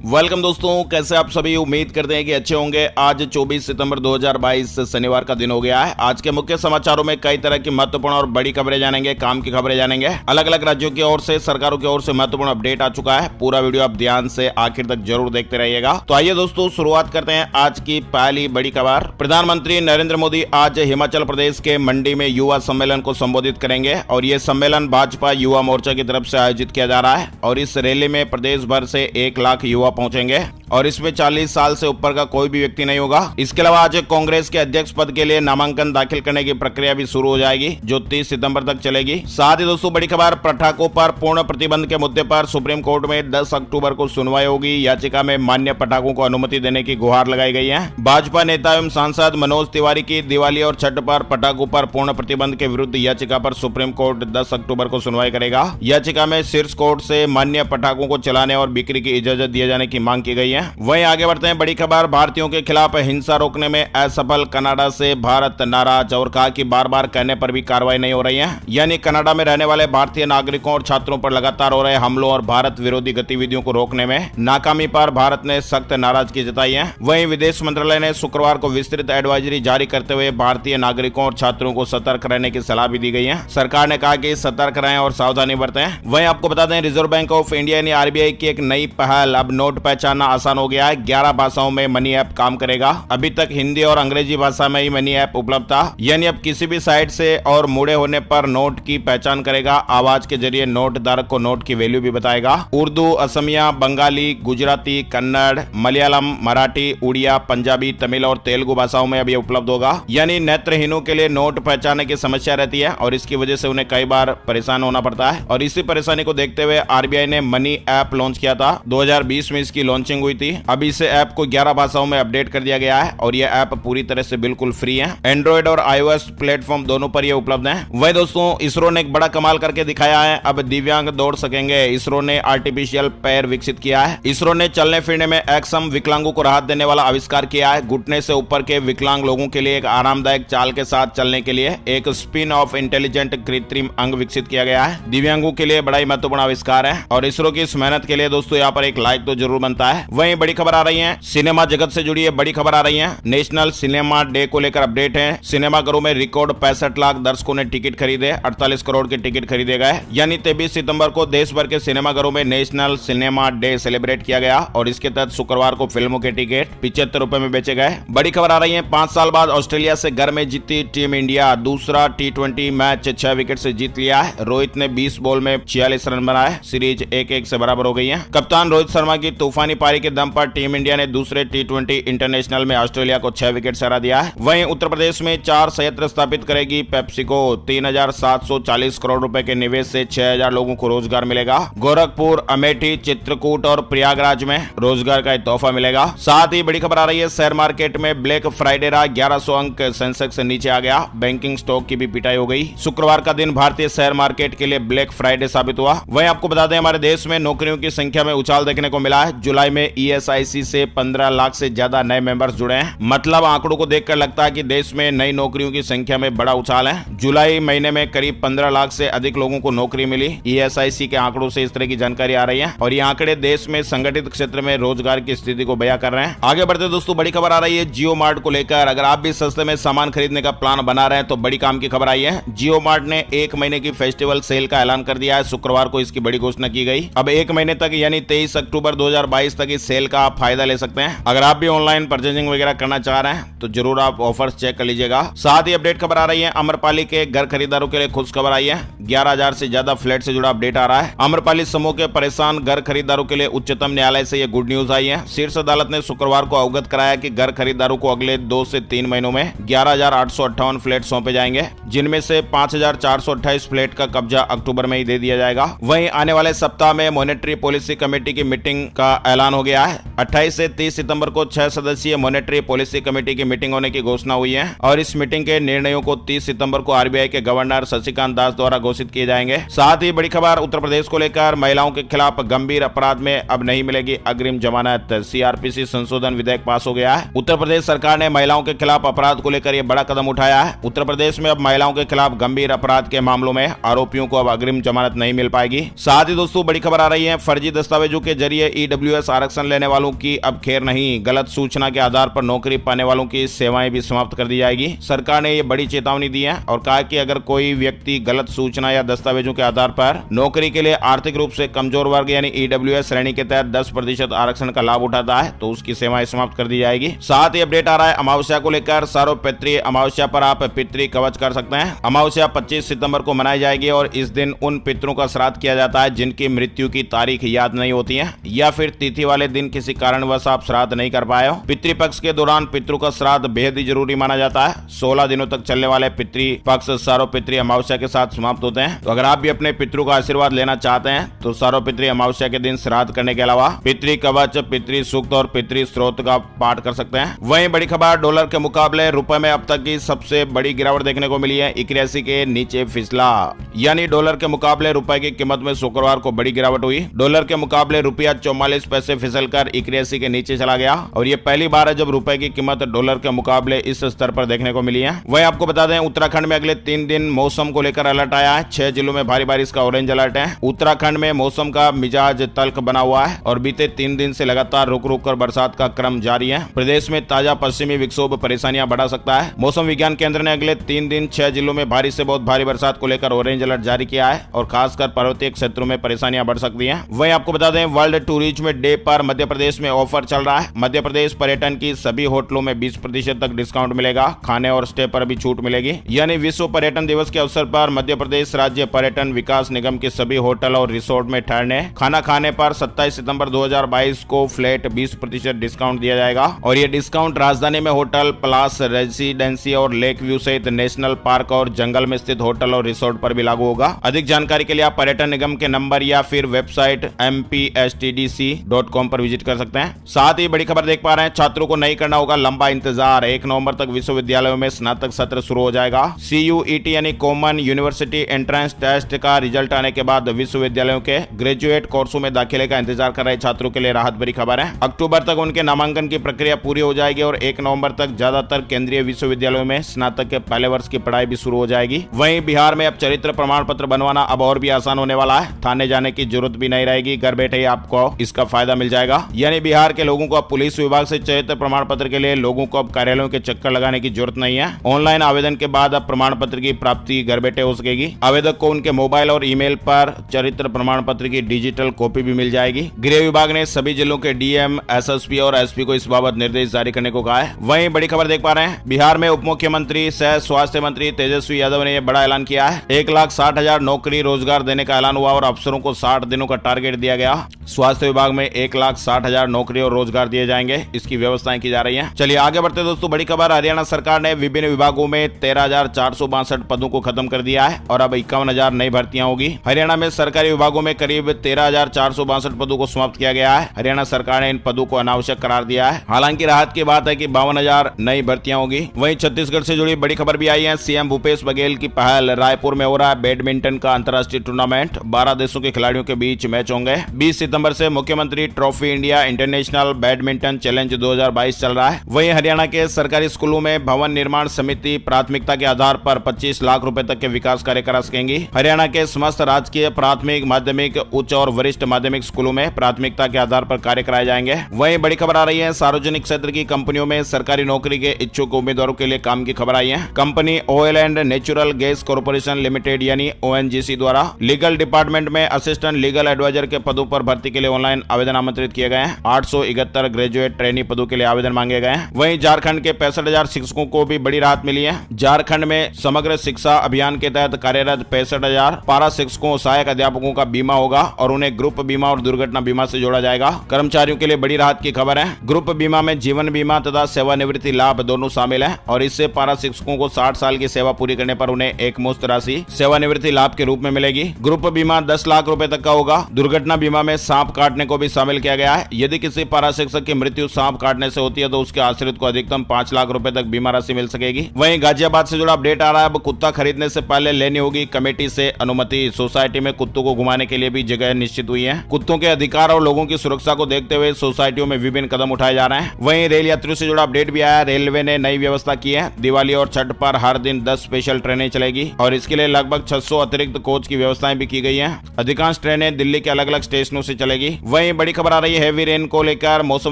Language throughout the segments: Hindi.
वेलकम दोस्तों, कैसे आप सभी। उम्मीद करते हैं कि अच्छे होंगे। आज 24 सितंबर 2022 शनिवार का दिन हो गया है। आज के मुख्य समाचारों में कई तरह की महत्वपूर्ण और बड़ी खबरें जानेंगे, काम की खबरें जानेंगे। अलग अलग राज्यों की ओर से, सरकारों की ओर से महत्वपूर्ण अपडेट आ चुका है। पूरा वीडियो आप ध्यान से आखिर तक जरूर देखते रहिएगा। तो आइए दोस्तों, शुरुआत करते हैं आज की पहली बड़ी खबर। प्रधानमंत्री नरेंद्र मोदी आज हिमाचल प्रदेश के मंडी में युवा सम्मेलन को संबोधित करेंगे और ये सम्मेलन भाजपा युवा मोर्चा की तरफ से आयोजित किया जा रहा है और इस रैली में प्रदेश भर से 1 लाख युवा पहुंचेंगे और इसमें 40 साल से ऊपर का कोई भी व्यक्ति नहीं होगा। इसके अलावा आज कांग्रेस के अध्यक्ष पद के लिए नामांकन दाखिल करने की प्रक्रिया भी शुरू हो जाएगी, जो 30 सितंबर तक चलेगी। साथ ही दोस्तों, बड़ी खबर, पटाखों पर पूर्ण प्रतिबंध के मुद्दे पर सुप्रीम कोर्ट में 10 अक्टूबर को सुनवाई होगी। याचिका में मान्य पटाखों को अनुमति देने की गुहार लगाई गई है। भाजपा नेता एवं सांसद मनोज तिवारी की दिवाली और छठ पर पटाखों पर पूर्ण प्रतिबंध के विरुद्ध याचिका पर सुप्रीम कोर्ट 10 अक्टूबर को सुनवाई करेगा। याचिका में शीर्ष कोर्ट से मान्य पटाखों को चलाने और बिक्री की इजाजत दिए जाने की मांग की गई है। वहीं आगे बढ़ते हैं, बड़ी खबर, भारतीयों के खिलाफ हिंसा रोकने में असफल, कनाडा से भारत नाराज और कहा कि बार बार कहने पर भी कार्रवाई नहीं हो रही है। यानी कनाडा में रहने वाले भारतीय नागरिकों और छात्रों पर लगातार हो रहे हमलों और भारत विरोधी गतिविधियों को रोकने में नाकामी पर भारत ने सख्त नाराजगी जताई है। वहीं विदेश मंत्रालय ने शुक्रवार को विस्तृत एडवाइजरी जारी करते हुए भारतीय नागरिकों और छात्रों को सतर्क रहने की सलाह भी दी गई है। सरकार ने कहा कि सतर्क रहें और सावधानी बरतें। वहीं आपको बता दें, रिजर्व बैंक ऑफ इंडिया यानी आरबीआई की एक नई पहल, अब नोट पहचानना आसान हो गया है। 11 भाषाओं में मनी ऐप काम करेगा। अभी तक हिंदी और अंग्रेजी भाषा में ही मनी ऐप उपलब्ध था। यानी अब किसी भी साइट से और मुड़े होने पर नोट की पहचान करेगा। आवाज के जरिए नोट धारक को नोट की वैल्यू भी बताएगा। उर्दू, असमिया, बंगाली, गुजराती, कन्नड़, मलयालम, मराठी, उड़िया, पंजाबी, तमिल और तेलुगु भाषाओं में अब ये उपलब्ध होगा। यानी नेत्रहीनों के लिए नोट पहचानने की समस्या रहती है और इसकी वजह से उन्हें कई बार परेशान होना पड़ता है और इसी परेशानी को देखते हुए आरबीआई ने मनी ऐप लॉन्च किया था। 2020 में इसकी लॉन्चिंग हुई थी। अब इस ऐप को 11 भाषाओं में अपडेट कर दिया गया है और यह ऐप पूरी तरह से बिल्कुल फ्री है। एंड्रॉइड और आईओएस प्लेटफॉर्म दोनों पर यह उपलब्ध है। वही दोस्तों, इसरो ने एक बड़ा कमाल करके दिखाया है। अब दिव्यांग दौड़ सकेंगे। इसरो ने आर्टिफिशियल पैर विकसित किया है। इसरो ने चलने फिरने में अक्षम विकलांगों को राहत देने वाला आविष्कार किया है। घुटने से ऊपर के विकलांग लोगों के लिए एक आरामदायक चाल के साथ चलने के लिए एक स्पिन ऑफ इंटेलिजेंट कृत्रिम अंग विकसित किया गया है। दिव्यांगों के लिए बड़ा ही महत्वपूर्ण आविष्कार है और इसरो की इस मेहनत के लिए दोस्तों यहाँ पर एक लाइक तो जरूर बनता है। वहीं बड़ी खबर आ रही है, सिनेमा जगत से जुड़ी बड़ी खबर आ रही है। नेशनल सिनेमा डे को लेकर अपडेट है। सिनेमाघरों में रिकॉर्ड 65 लाख दर्शकों ने टिकट खरीदे। 48 करोड़ के टिकट खरीदे गए। यानी 23 सितंबर को देश भर के सिनेमाघरों में नेशनल सिनेमा डे सेलिब्रेट किया गया और इसके तहत शुक्रवार को फिल्मों के टिकट 75 रुपए में बेचे गए। बड़ी खबर आ रही है, 5 साल बाद ऑस्ट्रेलिया से घर में जीती टीम इंडिया। दूसरा T20 मैच 6 विकेट से जीत लिया है। रोहित ने 20 बॉल में 46 रन बनाए। सीरीज 1-1 से बराबर हो गई है। कप्तान रोहित शर्मा की तूफानी पारी के दम पर टीम इंडिया ने दूसरे T20 इंटरनेशनल में ऑस्ट्रेलिया को 6 विकेट से हरा दिया है। वहीं उत्तर प्रदेश में 4 संयंत्र स्थापित करेगी पेप्सिको। 3,740 करोड़ रुपए के निवेश से 6,000 लोगों को रोजगार मिलेगा। गोरखपुर, अमेठी, चित्रकूट और प्रयागराज में रोजगार का तोहफा मिलेगा। साथ ही बड़ी खबर आ रही है, शेयर मार्केट में ब्लैक फ्राइडे रहा। 1100 अंक सेंसेक्स से नीचे आ गया। बैंकिंग स्टॉक की भी पिटाई हो गई। शुक्रवार का दिन भारतीय शेयर मार्केट के लिए ब्लैक फ्राइडे साबित हुआ। वहीं आपको बता दें, हमारे देश में नौकरियों की संख्या में उछाल देखने को मिला है। जुलाई में ESIC से 15 लाख से ज्यादा नए मेंबर्स जुड़े हैं। मतलब आंकड़ों को देखकर लगता है कि देश में नई नौकरियों की संख्या में बड़ा उछाल है। जुलाई महीने में करीब 15 लाख से अधिक लोगों को नौकरी मिली। ESIC के आंकड़ों से इस तरह की जानकारी आ रही है और ये आंकड़े देश में संगठित क्षेत्र में रोजगार की स्थिति को बयां कर रहे हैं। आगे बढ़ते दोस्तों, बड़ी खबर आ रही है जियो मार्ट को लेकर। अगर आप भी सस्ते में सामान खरीदने का प्लान बना रहे हैं तो बड़ी काम की खबर आई है। जियो मार्ट ने 1 महीने की फेस्टिवल सेल का ऐलान कर दिया है। शुक्रवार को इसकी बड़ी घोषणा की गई। अब 1 महीने तक यानी 23 अक्टूबर 2022 तक इस सेल का आप फायदा ले सकते हैं। अगर आप भी ऑनलाइन परचेजिंग वगैरह करना चाह रहे हैं तो जरूर आप ऑफर्स चेक कर लीजिएगा। साथ ही अपडेट खबर आ रही है, अम्रपाली के घर खरीदारों के लिए खुश खबर आई है। 11,000 से ज्यादा फ्लैट से जुड़ा अपडेट आ रहा है। अम्रपाली समूह के परेशान घर खरीदारों के लिए उच्चतम न्यायालय से यह गुड न्यूज आई है। शीर्ष अदालत ने शुक्रवार को अवगत कराया कि घर खरीदारों को अगले 2 से 3 महीनों में 11,858 फ्लैट सौंपे जाएंगे, जिनमें से 5,428 फ्लैट का कब्जा अक्टूबर में ही दे दिया जाएगा। वहीं आने वाले सप्ताह में मॉनेटरी पॉलिसी कमेटी की मीटिंग का ऐलान हो गया है। 28 से 30 सितंबर को 6 सदस्यीय मॉनेटरी पॉलिसी कमेटी की मीटिंग होने की घोषणा हुई है और इस मीटिंग के निर्णयों को 30 सितंबर को आरबीआई के गवर्नर शशिकांत दास द्वारा घोषित किए जाएंगे। साथ ही बड़ी खबर उत्तर प्रदेश को लेकर, महिलाओं के खिलाफ गंभीर अपराध में अब नहीं मिलेगी अग्रिम जमानत। सीआरपीसी संशोधन विधेयक पास हो गया है। उत्तर प्रदेश सरकार ने महिलाओं के खिलाफ अपराध को लेकर यह बड़ा कदम उठाया है। उत्तर प्रदेश में अब महिलाओं के खिलाफ गंभीर अपराध के मामलों में आरोपियों को अब अग्रिम जमानत नहीं मिल पाएगी। साथ ही दोस्तों बड़ी खबर आ रही है, फर्जी दस्तावेजों के जरिए ईडब्ल्यूएस आरक्षण लेने वालों की अब खैर नहीं, गलत सूचना के आधार पर नौकरी पाने वालों की सेवाएं भी समाप्त कर दी जाएगी। सरकार ने ये बड़ी चेतावनी दी है और कहा कि अगर कोई व्यक्ति गलत सूचना या दस्तावेजों के आधार पर नौकरी के लिए आर्थिक रूप से कमजोर वर्ग यानी ईडब्ल्यूएस श्रेणी के तहत 10% आरक्षण का लाभ उठाता है तो उसकी सेवाएं समाप्त कर दी जाएगी। साथ ही अपडेट आ रहा है अमावस्या को लेकर, सार्वपित्रीय अमावस्या पर आप पितृ कवच कर सकते हैं। अमावस्या 25 सितंबर को मनाई जाएगी और इस दिन उन पितरों का श्राद्ध किया जाता है जिनकी मृत्यु की तारीख याद नहीं होती है या फिर तिथि वाले दिन किसी कारणवश आप श्राद्ध नहीं कर पाए हो। पितृपक्ष के दौरान पितरों का श्राद्ध बेहद ही जरूरी माना जाता है। 16 दिनों तक चलने वाले पितृपक्ष सार्वपित्रीय अमावस्या के साथ समाप्त होते हैं। तो अगर आप भी अपने पितरों का आशीर्वाद लेना चाहते हैं तो सार्वपित्रीय अमावस्या के दिन श्राद्ध करने के अलावा पितृ कवच, पितृ सूक्त और पितृ स्त्रोत का पाठ कर सकते हैं। वहीं बड़ी खबर, डॉलर के मुकाबले रुपए में अब तक की सबसे बड़ी गिरावट देखने को मिली है। 81 के नीचे फिसला, यानी डॉलर के मुकाबले रुपए की कीमत में शुक्रवार को बड़ी गिरावट हुई। डॉलर के मुकाबले रुपया 44 पैसे फिसलकर 81 के नीचे चला गया और ये पहली बार है जब रुपए की कीमत डॉलर के मुकाबले इस स्तर पर देखने को मिली है। वहीं आपको बता दें उत्तराखंड में अगले 3 दिन मौसम को लेकर अलर्ट आया है। 6 जिलों में भारी बारिश का ऑरेंज अलर्ट है। उत्तराखंड में मौसम का मिजाज तल्ख बना हुआ है और बीते 3 दिन से लगातार रुक रुक कर बरसात का क्रम जारी है। प्रदेश में ताजा पश्चिमी विक्षोभ परेशानियां बढ़ा सकता है। मौसम विज्ञान केंद्र ने अगले 3 दिन 6 जिलों में भारी से बहुत भारी बरसात को लेकर ऑरेंज अलर्ट जारी किया है और खासकर पर्वतीय क्षेत्रों में परेशानियां बढ़ सकती हैं। वहीं आपको बता दें वर्ल्ड टूरिज्म डे पर मध्य प्रदेश में ऑफर चल रहा है। मध्य प्रदेश पर्यटन की सभी होटलों में 20% तक डिस्काउंट मिलेगा। खाने और स्टे पर भी छूट मिलेगी। यानी विश्व पर्यटन दिवस के अवसर पर मध्य प्रदेश राज्य पर्यटन विकास निगम के सभी होटल और रिसोर्ट में ठहरने, खाना खाने पर 27 सितंबर 2022 को फ्लैट 20% डिस्काउंट दिया जाएगा और ये डिस्काउंट राजधानी में होटल, प्लास रेजिडेंसी और लेक व्यू सहित नेशनल पार्क और जंगल में स्थित होटल और रिसोर्ट पर भी लागू होगा। अधिक जानकारी के लिए आप पर्यटन निगम के नंबर या फिर वेबसाइट mpstdc.com पर विजिट कर सकते हैं। साथ ही बड़ी खबर देख पा रहे हैं, छात्रों को नहीं करना होगा लंबा इंतजार। 1 नवंबर तक विश्वविद्यालयों में स्नातक सत्र शुरू हो जाएगा। CUET यानी कॉमन यूनिवर्सिटी एंट्रेंस टेस्ट का रिजल्ट आने के बाद विश्वविद्यालयों के ग्रेजुएट कोर्सों में दाखिले का इंतजार कर रहे छात्रों के लिए राहत भरी खबर है। अक्टूबर तक उनके नामांकन की प्रक्रिया पूरी हो जाएगी और 1 नवंबर तक ज्यादातर केंद्रीय विश्वविद्यालयों में स्नातक के पहले वर्ष की पढ़ाई भी शुरू हो जाएगी। वहीं बिहार में अब चरित्र प्रमाण पत्र बनवाना अब और भी आसान होने वाला है। थाने जाने की जरूरत भी नहीं रहेगी, घर बैठे ही आपको इसका फायदा मिल जाएगा। यानी बिहार के लोगों को अब पुलिस विभाग से चरित्र प्रमाण पत्र के लिए लोगों को अब कार्यालयों के चक्कर लगाने की जरूरत नहीं है। ऑनलाइन आवेदन के बाद अब प्रमाण पत्र की प्राप्ति घर बैठे हो सकेगी। आवेदक को उनके मोबाइल और ईमेल पर चरित्र प्रमाण पत्र की डिजिटल कॉपी भी मिल जाएगी। गृह विभाग ने सभी जिलों के डीएम, एसएसपी और एसपी को इस बाबत निर्देश जारी करने को कहा है। वहीं बड़ी खबर देख पा रहे हैं, बिहार में उप मुख्यमंत्री सह स्वास्थ्य मंत्री तेजस्वी यादव ने यह बड़ा ऐलान किया है। 1,60,000 नौकरी रोजगार देने का ऐलान हुआ और अफसरों को 60 दिनों का टारगेट दिया गया। स्वास्थ्य विभाग में 1,60,000 नौकरी और रोजगार दिए जाएंगे, इसकी व्यवस्थाएं की जा रही हैं। चलिए आगे बढ़ते दोस्तों। बड़ी खबर, हरियाणा सरकार ने विभिन्न विभागों में 13,462 पदों को खत्म कर दिया है और अब 51,000 नई भर्तियां होगी। हरियाणा में सरकारी विभागों में करीब 13,462 पदों को समाप्त किया गया है। हरियाणा सरकार ने इन पदों को अनावश्यक करार दिया है। हालांकि राहत की बात है कि 52,000 नई भर्तियां होगी। वहीं छत्तीसगढ़ से जुड़ी बड़ी खबर भी आई है। सीएम भूपेश बघेल की पहल, रायपुर में हो रहा है बैडमिंटन का अंतर्राष्ट्रीय टूर्नामेंट। 12 देशों के खिलाड़ियों के बीच मैच होंगे। 20 सितंबर से मुख्यमंत्री trophy India international badminton challenge 2022 चल रहा है। वहीं हरियाणा के सरकारी स्कूलों में भवन निर्माण समिति प्राथमिकता के आधार पर 25 लाख रुपए तक के विकास कार्य करा सकेंगी। हरियाणा के समस्त राजकीय प्राथमिक, माध्यमिक, उच्च और वरिष्ठ माध्यमिक स्कूलों में प्राथमिकता के आधार पर कार्य कराए जाएंगे। वहीं बड़ी खबर आ रही है, सार्वजनिक क्षेत्र की कंपनियों में सरकारी नौकरी के इच्छुक उम्मीदवारों के लिए काम की खबर आई है। Company oil and natural gas corporation limited यानी ONGC द्वारा लीगल डिपार्टमेंट में असिस्टेंट लीगल एडवाइजर के पदों पर भर्ती के लिए ऑनलाइन आवेदन आमंत्रित किए गए हैं। 871 ग्रेजुएट ट्रेनी पदों के लिए आवेदन मांगे गए हैं। वहीं झारखंड के 65,000 शिक्षकों को भी बड़ी राहत मिली है। झारखंड में समग्र शिक्षा अभियान के तहत कार्यरत 65,000 पारा शिक्षकों, सहायक अध्यापकों का बीमा होगा और उन्हें ग्रुप बीमा और दुर्घटना बीमा से जोड़ा जाएगा। कर्मचारियों के लिए बड़ी राहत की खबर है। ग्रुप बीमा में जीवन बीमा तथा सेवानिवृत्ति लाभ दोनों शामिल है और इससे पारा शिक्षकों को 60 साल की सेवा पूरी करने पर उन्हें एक मुश्त राशि सेवानिवृत्ति लाभ के रूप में मिलेगी। ग्रुप बीमा 10 लाख रुपए तक का होगा। दुर्घटना बीमा में सांप काटने को भी शामिल किया गया है। यदि किसी पारा शिक्षक की मृत्यु सांप काटने से होती है तो उसके आश्रित को अधिकतम 5 लाख रुपए तक बीमा राशि मिल सकेगी। वहीं गाजियाबाद से जुड़ा अपडेट आ रहा है, अब कुत्ता खरीदने से पहले लेनी होगी कमेटी से अनुमति। सोसाइटी में कुत्तों को घुमाने के लिए भी जगह निश्चित हुई है। कुत्तों के अधिकार और लोगों की सुरक्षा को देखते हुए सोसाइटियों में विभिन्न कदम उठाए जा रहे हैं। वहीं रेल यात्रियों से जुड़ा अपडेट भी आया। रेलवे ने नई व्यवस्था की है। दिवाली और छठ पर हर दिन 10 स्पेशल ट्रेनें चलेगी और इसके लिए लगभग 600 अतिरिक्त कोच की व्यवस्थाएं भी की गई हैं। अधिकांश ट्रेनें दिल्ली के अलग अलग स्टेशनों से चलेगी। वहीं बड़ी खबर आ रही है, हेवी रेन को लेकर मौसम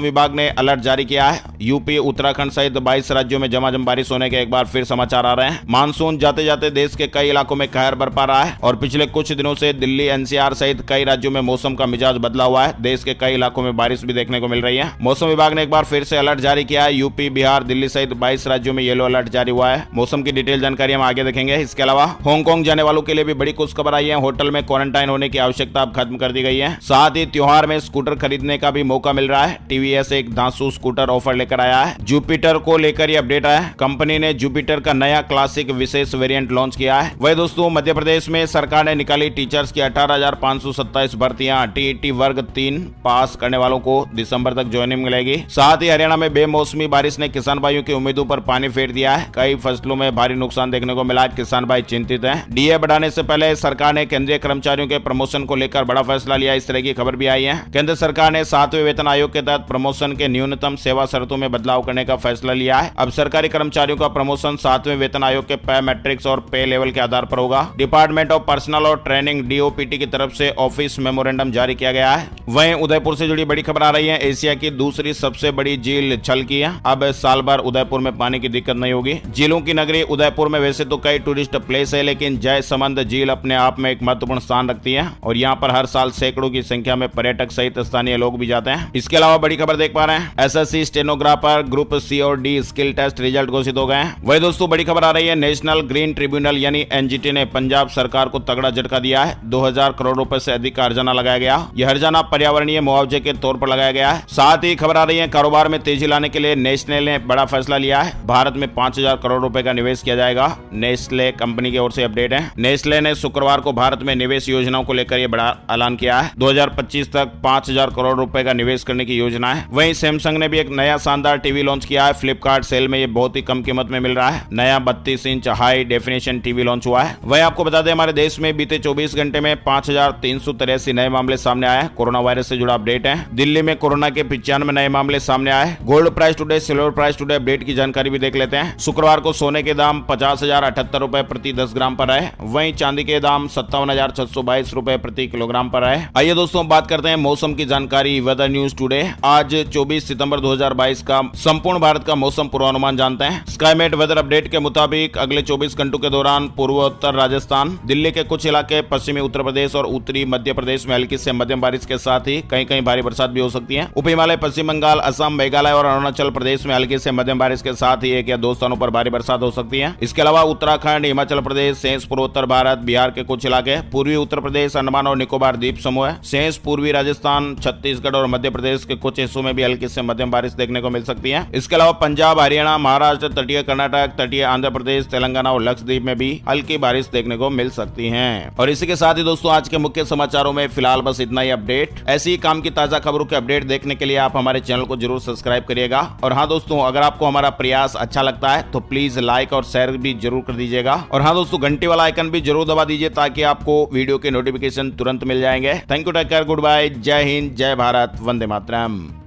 विभाग ने अलर्ट जारी किया है। यूपी, उत्तराखंड सहित 22 राज्यों में झमाझम बारिश होने के एक बार फिर समाचार आ रहे हैं। मानसून जाते जाते देश के कई इलाकों में कहर बरपा रहा है और पिछले कुछ दिनों से दिल्ली, एनसीआर सहित कई राज्यों में मौसम का मिजाज बदला हुआ है। देश के कई इलाकों में बारिश भी देखने को मिल रही है। मौसम विभाग ने एक बार फिर से अलर्ट जारी किया है। यूपी, बिहार, दिल्ली सहित 22 राज्यों में येलो अलर्ट जारी हुआ है। मौसम की डिटेल जानकारी हम आगे देखेंगे। इसके अलावा हांगकांग जाने वालों के लिए भी बड़ी खुशखबर आई है। होटल में क्वारंटाइन होने की आवश्यकता अब खत्म कर दी गई है। साथ ही त्योहार में स्कूटर खरीदने का भी मौका मिल रहा है। टीवीएस एक धांसू स्कूटर ऑफर लेकर आया है। जुपिटर को लेकर ये अपडेट आया है। कंपनी ने जुपिटर का नया क्लासिक विशेष वेरिएंट लॉन्च किया है। वही दोस्तों, मध्य प्रदेश में सरकार ने निकाली टीचर्स की 18,527 भर्तियां। टीईटी वर्ग 3 पास करने वालों को दिसंबर तक ज्वाइनिंग मिलेगी। साथ ही हरियाणा में बेमौसमी बारिश ने किसान भाइयों की उम्मीदों पर पानी फेर दिया है। कई फसलों में भारी नुकसान देखने को मिला। किसान भाई चिंतित हैं। डीए बढ़ाने से पहले सरकार ने केंद्रीय कर्मचारियों के प्रमोशन को लेकर बड़ा फैसला लिया। इस तरह की खबर भी आई है। केंद्र सरकार ने 7वें वेतन आयोग के तहत प्रमोशन के न्यूनतम सेवा शर्तों में बदलाव करने का फैसला लिया है। अब सरकारी कर्मचारियों का प्रमोशन 7वें वेतन आयोग के पे मैट्रिक्स और पे लेवल के आधार पर होगा। डिपार्टमेंट ऑफ पर्सनल और ट्रेनिंग डीओपीटी की तरफ से ऑफिस मेमोरेंडम जारी किया गया है। वहीं उदयपुर से जुड़ी बड़ी खबर आ रही है। एशिया की दूसरी सबसे बड़ी झील छलकी है। अब साल भर उदयपुर में पानी की दिक्कत नहीं होगी। झीलों की नगरी उदयपुर में वैसे तो कई टूरिस्ट प्लेस है, लेकिन जयसमंद झील अपने आप में एक महत्वपूर्ण स्थान रखती है और यहाँ पर हर साल सैकड़ों की संख्या में पर्यटक सहित स्थानीय लोग भी जाते हैं। इसके अलावा बड़ी खबर देख पा रहे हैं, एसएससी स्टेनोग्राफर ग्रुप सी और डी स्किल टेस्ट रिजल्ट घोषित हो गए हैं। वही दोस्तों, बड़ी खबर आ रही है, नेशनल ग्रीन ट्रिब्यूनल यानी एनजीटी ने पंजाब सरकार को तगड़ा झटका दिया है। 2000 करोड़ रुपए से अधिक का हर्जाना लगाया गया। यह हर्जाना पर्यावरणीय मुआवजे के तौर पर लगाया गया है। साथ ही खबर आ रही है, कारोबार में तेजी लाने के लिए नेस्ले ने बड़ा फैसला लिया है। भारत में 5000 करोड़ रुपए का निवेश किया जाएगा। नेस्ले कंपनी की ओर से अपडेट है। नेस्ले ने शुक्रवार को भारत में निवेश योजनाओं को लेकर यह बड़ा ऐलान किया है। 2025 तक 5000 करोड़ रुपए का निवेश करने की योजना है। वहीं सैमसंग ने भी एक नया शानदार टीवी लॉन्च किया है। फ्लिपकार्ट सेल में ये बहुत ही कम कीमत में मिल रहा है। नया 32 inch high definition TV launch हुआ है। वहीं आपको बता दें, हमारे देश में बीते 24 घंटे में 5383 नए मामले सामने आए। कोरोना वायरस से जुड़ा अपडेट है। दिल्ली में कोरोना के 95 नए मामले सामने आए। Gold price today, silver price today update की जानकारी भी देख लेते हैं। शुक्रवार को सोने के दाम 50,078 रुपए प्रति 10 ग्राम पर है। वहीं चांदी के दाम 57,622 रुपए प्रति किलोग्राम पर है। आइए दोस्तों, बात करते हैं मौसम की जानकारी। वेदर न्यूज टुडे आज 24 सितंबर 2022 का संपूर्ण भारत का मौसम पूर्वानुमान जानते हैं। स्काईमेट वेदर अपडेट के मुताबिक अगले 24 घंटों के दौरान पूर्वोत्तर राजस्थान, दिल्ली के कुछ इलाके, पश्चिमी उत्तर प्रदेश और उत्तरी मध्य प्रदेश में हल्की से मध्यम बारिश के साथ ही कहीं कहीं भारी बरसात भी हो सकती है। उप हिमालय, पश्चिम बंगाल, असम, मेघालय और अरुणाचल प्रदेश में हल्की से मध्यम बारिश के साथ ही 1 या 2 स्थानों पर भारी बरसात हो सकती है। इसके अलावा उत्तराखंड, हिमाचल प्रदेश, शेष पूर्वोत्तर भारत, बिहार के कुछ इलाके, पूर्वी उत्तर प्रदेश, अंडमान और निकोबार द्वीप समूह, शेष पूर्वी राजस्थान, छत्तीसगढ़ और मध्य प्रदेश के कुछ हिस्सों में भी हल्की से मध्यम बारिश देखने को मिल सकती है। इसके अलावा पंजाब, हरियाणा, महाराष्ट्र, तटीय कर्नाटक, तटीय आंध्र प्रदेश, तेलंगाना और लक्षद्वीप में भी हल्की बारिश देखने को मिल सकती है। और इसी के साथ ही दोस्तों, आज के मुख्य समाचारों में फिलहाल बस इतना ही अपडेट। ऐसी ही काम की ताजा खबरों के अपडेट देखने के लिए आप हमारे चैनल को जरूर सब्सक्राइब करिएगा। और हाँ दोस्तों, अगर आपको हमारा प्रयास अच्छा लगता है तो प्लीज लाइक और शेयर भी जरूर कर दीजिएगा। और हाँ दोस्तों, घंटी वाला आइकन भी जरूर दबा दीजिए ताकि आपको वीडियो के नोटिफिकेशन तुरंत मिल जाएंगे। Thank you, take care, good bye, जय हिंद, जय भारत, वंदे मातरम।